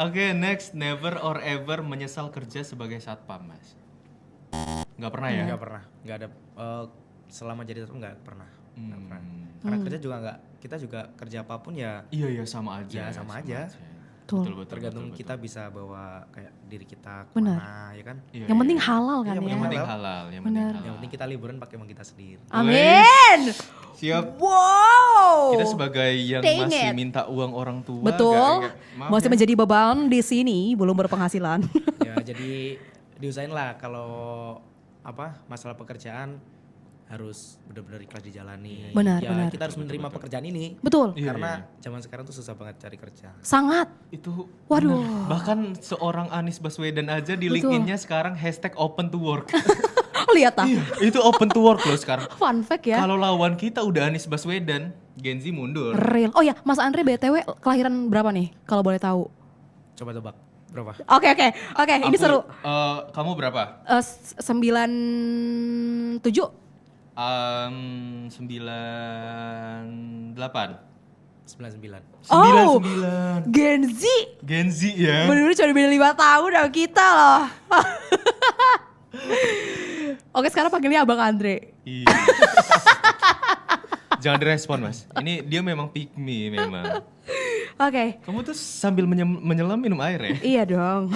Oke, next, never or ever menyesal kerja sebagai satpam, Mas. Nggak pernah ya? Nggak pernah, nggak ada selama jadi satpam nggak pernah. Nggak pernah. Hmm. Karena kerja juga nggak, kita juga kerja apapun ya Iya, sama aja. Ya, sama aja. Betul. tergantung betul, kita betul. bisa bawa kayak diri kita Benar. kemana, ya kan. Iya, Yang iya, penting iya. halal kan Iya, ya. Yang penting halal. halal, yang Benar. penting halal. Yang penting kita liburan pakai uang kita sendiri. Amin. Siap. Wow. Kita sebagai yang Dang masih it. minta uang orang tua. Betul. maaf Masih ya. menjadi beban di sini, belum berpenghasilan. Ya jadi diusahain lah kalau apa masalah pekerjaan harus benar-benar ikhlas dijalani. Benar, ya benar. kita harus menerima pekerjaan ini. Betul. Iya, Karena zaman sekarang tuh susah banget cari kerja. Sangat. Itu Waduh. benar. Bahkan seorang Anies Baswedan aja di Betul. LinkedIn-nya sekarang #open to work. Lihat ah. Itu open to work loh sekarang. Fun fact ya. Kalau lawan kita udah Anies Baswedan, Gen Z mundur. Real. Oh ya, Mas Andre BTW kelahiran berapa nih? Kalau boleh tahu. Coba tebak berapa? Oke, ini Aku, seru. Kamu berapa? 97. 98. 99. Oh. 99. Gen Z. Gen Z ya. Bener-bener cuma beda 5 tahun sama kita loh. Oke, sekarang panggilnya Abang Andre. Iya. Jangan direspon Mas. Ini dia memang pick me memang. Oke. Kamu tuh sambil menyelam minum air ya? Iya dong.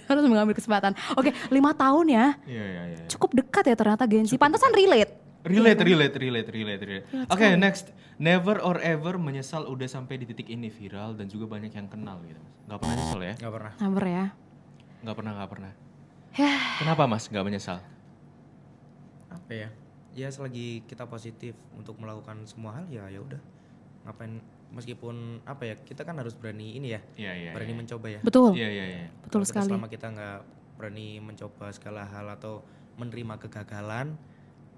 Harus mengambil kesempatan. Oke, 5 tahun ya. Iya. Cukup dekat ya ternyata Gen Z. Pantesan relate. Relate. Relate Oke, sekali. next. Never or ever menyesal udah sampai di titik ini viral dan juga banyak yang kenal gitu. Gak pernah nyesel ya? Nggak pernah. Number ya. Gak pernah. Ya. Kenapa Mas gak menyesal? Apa ya? Ya selagi kita positif untuk melakukan semua hal ya udah. Ngapain, meskipun apa ya, kita kan harus berani ini ya. Iya. Berani mencoba ya. Betul. Iya. Betul Kalau kita sekali. Selama kita nggak berani mencoba segala hal atau menerima kegagalan,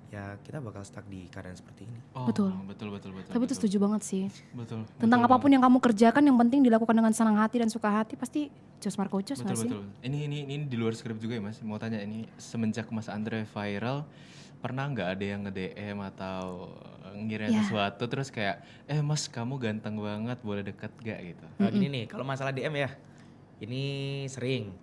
ya kita bakal stuck di keadaan seperti ini. Oh, Betul. Betul. Tapi itu setuju banget sih. Betul. Tentang betul apapun yang kamu kerjakan yang penting dilakukan dengan senang hati dan suka hati pasti Jos Marco Jos nggak sih? Betul. Ini di luar skrip juga ya Mas. Mau tanya ini semenjak Mas Andre viral, pernah nggak ada yang nge-DM atau ngirim Ya. sesuatu terus kayak Mas kamu ganteng banget boleh deket gak gitu? Gini nih, kalau masalah DM ya, ini sering.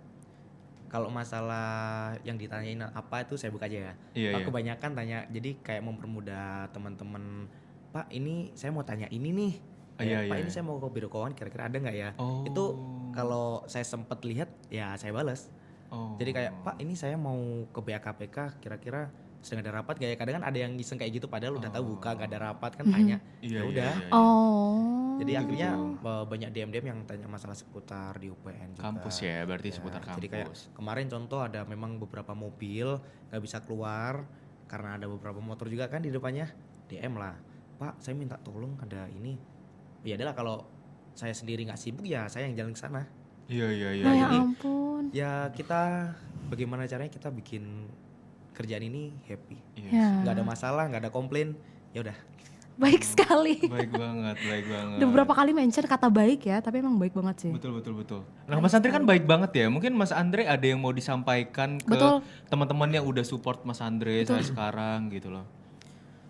Kalau masalah yang ditanyain apa itu saya buka aja ya. Iya. Kebanyakan tanya, jadi kayak mempermudah teman-teman. Pak, ini saya mau tanya ini nih. Pak, ini saya mau ke biro keuangan, kira-kira ada nggak ya? Oh. Itu kalau saya sempet lihat, ya saya balas. Oh. Jadi kayak, Pak, ini saya mau ke BAKPK, kira-kira sedang ada rapat gak ya? Kadang kan ada yang iseng kayak gitu, padahal udah tahu buka gak ada rapat kan tanya. Iya, Ya udah. iya. Oh. Jadi akhirnya banyak DM-DM yang tanya masalah seputar di UPN juga. Kampus ya, berarti seputar kampus. Jadi kayak kemarin contoh ada memang beberapa mobil nggak bisa keluar karena ada beberapa motor juga kan di depannya. DM lah, Pak saya minta tolong ada ini. Ya adalah kalau saya sendiri nggak sibuk ya saya yang jalan ke sana. Iya. Nah, ya Jadi, ampun. Ya kita bagaimana caranya kita bikin kerjaan ini happy. Iya. Ya. Nggak ada masalah, nggak ada komplain. Ya udah. Baik sekali. Baik banget. Udah beberapa kali mention kata baik ya, tapi emang baik banget sih. Betul. Nah Mas Andre kan baik banget ya. Mungkin Mas Andre ada yang mau disampaikan ke Betul. teman-teman yang udah support Mas Andre saya sekarang gitu loh.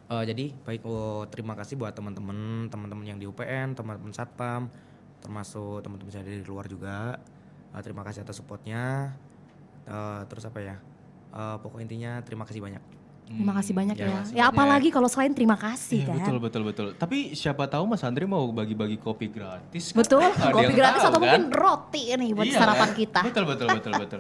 Jadi baik, terima kasih buat teman-teman yang di UPN, teman-teman Satpam, termasuk teman-teman saya dari luar juga. Terima kasih atas supportnya. Terus apa ya? Pokok intinya terima kasih banyak. Terima kasih banyak Ya, ya. makasih Ya banyak. apalagi kalau selain terima kasih Iya, kan. betul. Tapi siapa tahu Mas Andre mau bagi-bagi kopi gratis. kan? Betul, Nggak ada kopi yang gratis tahu, atau kan? mungkin roti nih buat Iya, sarapan kan? kita. Betul.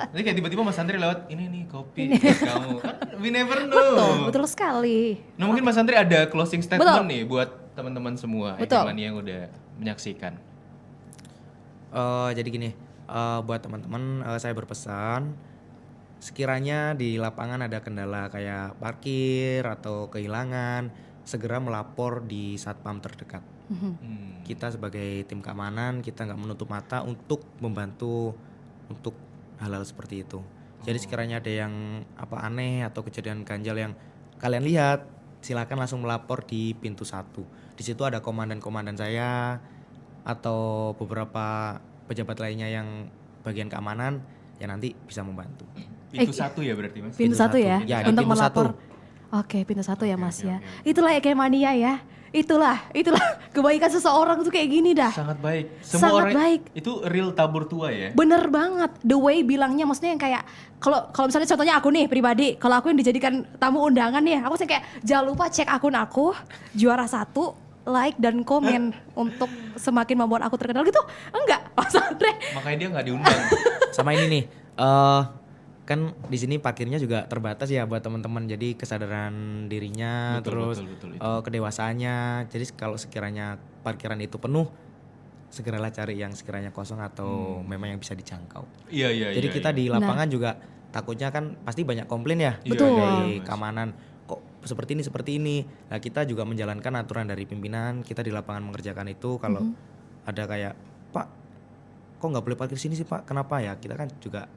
Nanti kayak tiba-tiba Mas Andre lewat, ini nih kopi buat kamu. Kan we never know. Betul sekali. Nah mungkin Mas Andre ada closing statement Betul. nih buat teman-teman semua Betul. Ekemania yang udah menyaksikan. Jadi gini, buat teman-teman saya berpesan sekiranya di lapangan ada kendala kayak parkir atau kehilangan, segera melapor di satpam terdekat. Kita sebagai tim keamanan kita nggak menutup mata untuk membantu untuk hal-hal seperti itu. Jadi sekiranya ada yang aneh atau kejadian ganjal yang kalian lihat, silakan langsung melapor di pintu 1. Di situ ada komandan-komandan saya atau beberapa pejabat lainnya yang bagian keamanan yang nanti bisa membantu. Pintu 1 ya berarti Mas? Pintu satu ya, Ya, di untuk pintu melapor. Oke, pintu 1 ya Mas ya. Itulah Ekemania ya. Itulah kebaikan seseorang tuh kayak gini dah. Sangat baik. Sangat baik. Itu real tabur tua ya. Bener banget, the way bilangnya maksudnya yang kayak kalau misalnya contohnya aku nih pribadi, kalau aku yang dijadikan tamu undangan nih, aku sih kayak jangan lupa cek akun aku juara 1, like dan komen untuk semakin membuat aku terkenal gitu. Enggak, Mas Andre. Makanya dia nggak diundang. Sama ini nih, kan di sini parkirnya juga terbatas ya buat teman-teman. Jadi kesadaran dirinya, terus betul. kedewasaannya. Jadi kalau sekiranya parkiran itu penuh, segeralah cari yang sekiranya kosong atau memang yang bisa dijangkau. Iya. Jadi kita di lapangan juga takutnya kan pasti banyak komplain ya. Iya, Betul. Dari Mas. keamanan kok seperti ini. Nah kita juga menjalankan aturan dari pimpinan. Kita di lapangan mengerjakan itu. Kalau ada kayak Pak, kok nggak boleh parkir sini sih Pak? Kenapa ya? Kita kan juga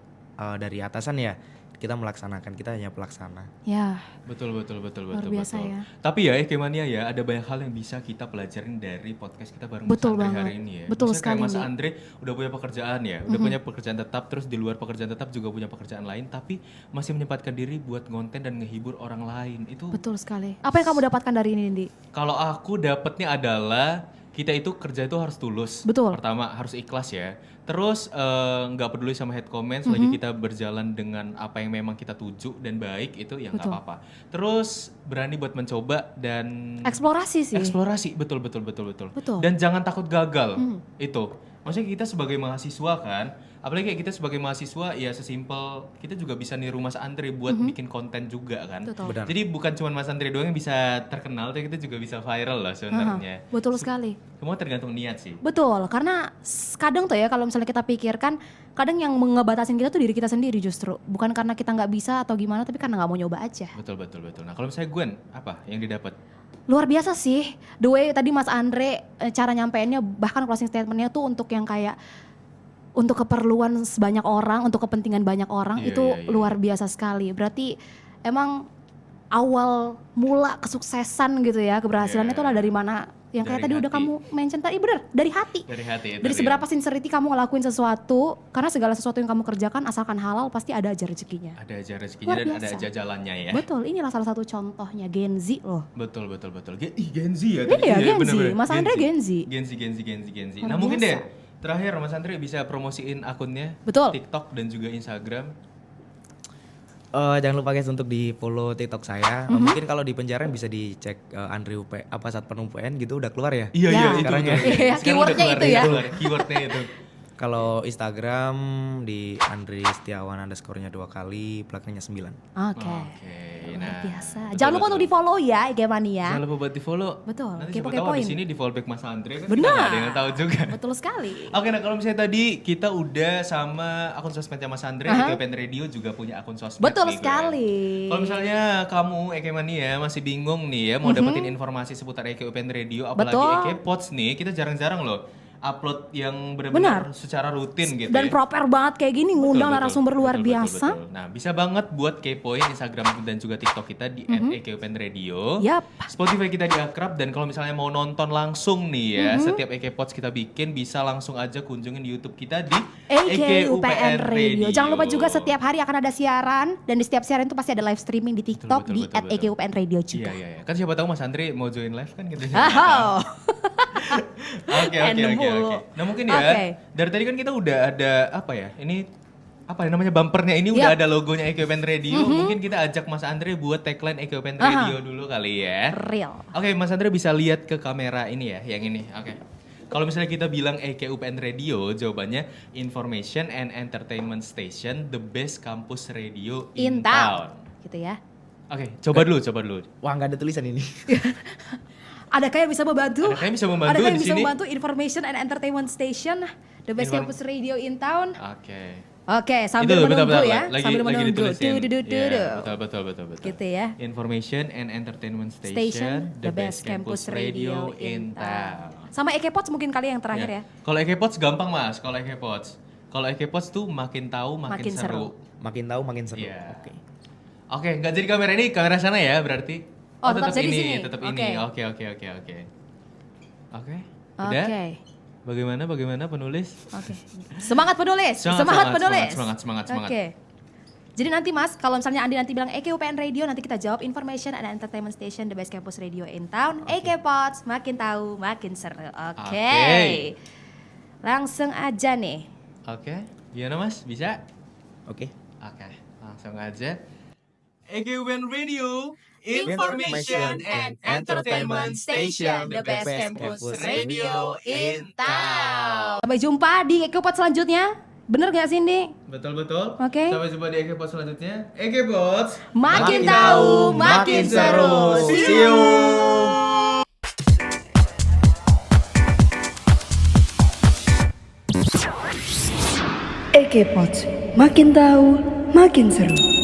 dari atasan ya. Kita melaksanakan, kita hanya pelaksana. Ya, Betul. luar biasa ya. Tapi ya Ekemania ya, ada banyak hal yang bisa kita pelajarin dari podcast kita bareng Betul Mas Andre banget. hari ini ya. Betul Maksudnya sekali, kayak Mas Ndi. Andre udah punya pekerjaan ya, udah punya pekerjaan tetap, terus di luar pekerjaan tetap juga punya pekerjaan lain, tapi masih menyempatkan diri buat ngonten dan ngehibur orang lain. Itu Betul sekali. Apa yang kamu dapatkan dari ini, Ndi? kalau aku dapetnya adalah kita itu kerja itu harus tulus. Betul. Pertama harus ikhlas ya. Terus nggak peduli sama head comment selagi kita berjalan dengan apa yang memang kita tuju dan baik itu ya nggak Betul. apa-apa. Terus berani buat mencoba dan Eksplorasi sih. eksplorasi betul. Betul. Dan jangan takut gagal. Itu. Maksudnya kita sebagai mahasiswa kan, apalagi kayak kita sebagai mahasiswa ya sesimpel kita juga bisa niru Mas Andre buat bikin konten juga kan. Betul. Benar. Jadi bukan cuma Mas Andre doang yang bisa terkenal, tapi kita juga bisa viral lah sebenarnya. Betul sekali. Semua tergantung niat sih. Betul, karena kadang tuh ya kalau misalnya kita pikirkan, kadang yang ngebatasin kita tuh diri kita sendiri justru. Bukan karena kita nggak bisa atau gimana, tapi karena nggak mau nyoba aja. Betul. Nah kalau misalnya Gwen, apa yang didapat? Luar biasa sih, the way tadi Mas Andre cara nyampeinnya, bahkan closing statementnya tuh untuk yang kayak untuk keperluan sebanyak orang, untuk kepentingan banyak orang, Iya, itu iya. luar biasa sekali. Berarti emang awal mula kesuksesan gitu ya, keberhasilan Iya. itu lah dari mana? Yang kayak Dari tadi udah hati. kamu mention tadi, bener, dari hati. Dari hati itu. Dari real. seberapa sincerity kamu ngelakuin sesuatu, karena segala sesuatu yang kamu kerjakan asalkan halal pasti ada aja rezekinya. Ada aja rezekinya Luar dan ada biasa. aja jalannya ya. Betul, inilah salah satu contohnya Gen Z loh. Betul. Gen Z ya tadi. Iya, Gen Z. bener-bener. Mas Andre Gen Z. Gen Z. Luar Nah mungkin biasa. deh, terakhir Mas Andre bisa promosiin akunnya. Betul. TikTok dan juga Instagram. Jangan lupa guys untuk di follow TikTok saya. Mungkin kalau di penjara bisa dicek Andre UP Satpam UPN gitu udah keluar ya. Iya, Ya. itu Sekarang betul. ya. Iya, Sekarang keywordnya udah keluar, itu ya. keluar. Keywordnya itu. Kalau Instagram di Andri Setiawan _nya 2 kali, belakangnya 9. Oke. Oke, Luar biasa. betul, Jangan lupa betul. untuk di follow ya Ekemania. Jangan lupa buat di follow. Betul, Nanti siapa tahu kepo-kepoin. di sini di follow back Mas Andre kan. Benar. Kita nggak ada yang tahu juga. Betul sekali. Oke, nah kalau misalnya tadi kita udah sama akun sosmednya Mas Andre, EKPN Radio juga punya akun sosmed. Betul nih, Gwen. sekali. Kalau misalnya kamu Ekemania masih bingung nih ya mau dapetin informasi seputar EKPN Radio, apalagi Betul. Ekepods nih, kita jarang-jarang loh upload yang Benar. benar-benar secara rutin gitu Dan ya. proper banget kayak gini, ngundang Betul, narasumber luar betul, biasa. betul. Nah, bisa banget buat kepoin Instagram dan juga TikTok kita di @EKUPN Radio. Yap. Spotify kita di Akrab, dan kalau misalnya mau nonton langsung nih ya, setiap EKPods kita bikin bisa langsung aja kunjungin di YouTube kita di EKUPN Radio. Jangan lupa juga setiap hari akan ada siaran, dan di setiap siaran itu pasti ada live streaming di TikTok betul, di betul, betul. @EKUPN Radio Iya, juga. iya, iya. Kan siapa tahu Mas Andre mau join live kan gitu. Oh. Oke. Random mulu. Nah, mungkin ya Oke. dari tadi kan kita udah ada apa ya? Ini apa namanya bumpernya ini udah Yap. ada logonya EKUPN Radio. Mungkin kita ajak Mas Andre buat tagline EKUPN Radio dulu kali ya. Real. Oke, Mas Andre bisa lihat ke kamera ini ya, yang ini. Oke. Kalau misalnya kita bilang EKUPN Radio, jawabannya Information and Entertainment Station, the best campus radio in town. Gitu ya. Oke, coba dulu. Wah, nggak ada tulisan ini. Adakah yang bisa membantu? Adakah yang bisa membantu Adakah yang di bisa sini? membantu Information and Entertainment Station, the best campus radio in town? Oke. Oke, sambil menunggu betul, ya, sambil menunggu. ditulisin. Du. Ya, betul. Gitu ya. Information and Entertainment Station, Station, the best campus radio in town. Sama EKPods mungkin kali yang terakhir ya. Kalau EKPods gampang Mas, kalau EKPods tuh makin tahu makin Makin seru. seru. Makin tahu makin seru. Iya. Oke. Oke, nggak jadi kamera ini, kamera sana ya berarti. Oh, tetap jadi ini, sini. tetap Oke. ini. Oke. Udah? Oke. Bagaimana penulis? Oke. Semangat penulis. Semangat penulis. Semangat. Oke. Jadi nanti Mas, kalau misalnya Andi nanti bilang EKUPN Radio, nanti kita jawab Information and Entertainment Station, the best campus radio in town. EKPods, makin tahu makin seru. Oke. Oke. Langsung aja nih. Oke. Gimana Mas? Bisa? Oke. Oke, langsung aja. EKUPN Radio, Information and Entertainment Station, the best campus radio in town. Sampai jumpa di EKPods selanjutnya. Bener gak Cindy? Betul. Oke. Sampai jumpa di EKPods selanjutnya. EKPods. Makin tahu makin seru. See you. EKPods, makin tahu, makin seru.